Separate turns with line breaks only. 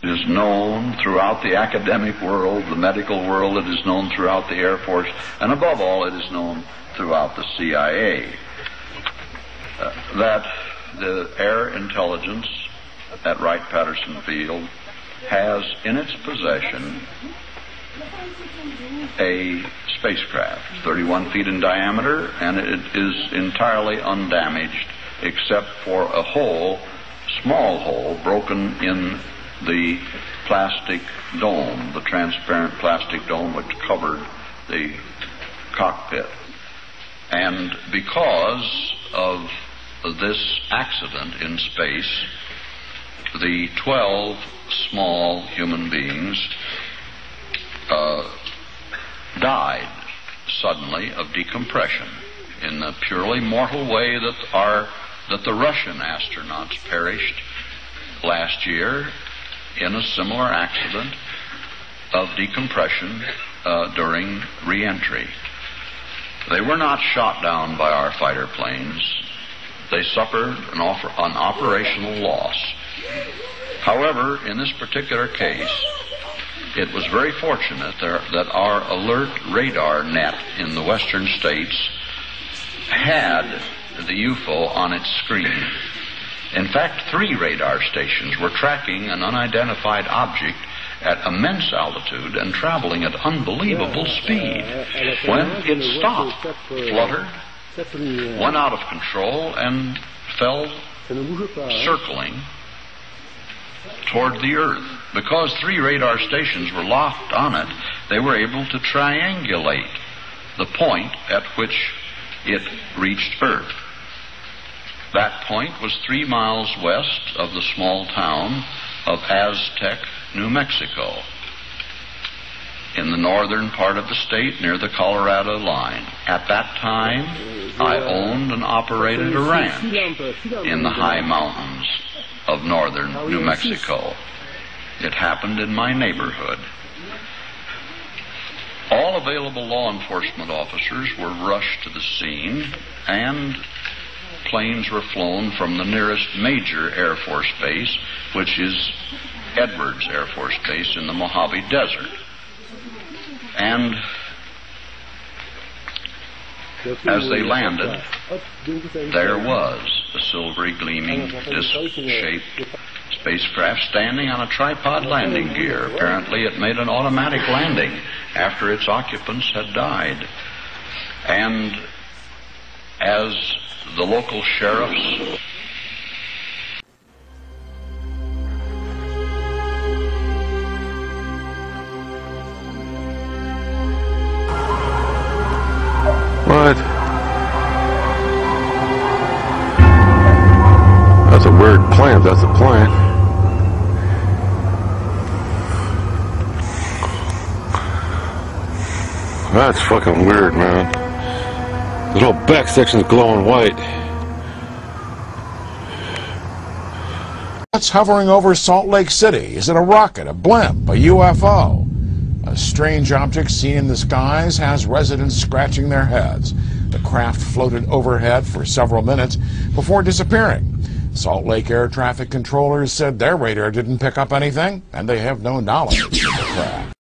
It is known throughout the academic world, the medical world. It is known throughout the Air Force, and above all, it is known throughout the CIA that the air intelligence at Wright-Patterson Field has in its possession a spacecraft, 31 feet in diameter, and it is entirely undamaged except for a hole, small hole, broken in the plastic dome, the transparent plastic dome which covered the cockpit. And because of this accident in space, the 12 small human beings died suddenly of decompression in the purely mortal way that the Russian astronauts perished last year in a similar accident of decompression during re-entry. They were not shot down by our fighter planes. They suffered an operational loss. However, in this particular case, it was very fortunate that our alert radar net in the western states had the UFO on its screen. In fact, 3 radar stations were tracking an unidentified object at immense altitude and traveling at unbelievable speed. When it stopped, fluttered, went out of control, and fell circling toward the Earth. Because 3 radar stations were locked on it, they were able to triangulate the point at which it reached Earth. That point was 3 miles west of the small town of Aztec, New Mexico, in the northern part of the state near the Colorado line. At that time, I owned and operated a ranch in the high mountains of northern New Mexico. It happened in my neighborhood. All available law enforcement officers were rushed to the scene, and planes were flown from the nearest major Air Force base, which is Edwards Air Force Base in the Mojave Desert. And as they landed, there was a silvery gleaming disc-shaped spacecraft standing on a tripod landing gear. Apparently it made an automatic landing after its occupants had died. And as the local sheriffs
What? That's a weird plant. That's a plant. That's fucking weird, man. The whole back section's glowing white.
That's hovering over Salt Lake City. Is it a rocket, a blimp, a UFO? A strange object seen in the skies has residents scratching their heads. The craft floated overhead for several minutes before disappearing. Salt Lake air traffic controllers said their radar didn't pick up anything, and they have no knowledge of the craft.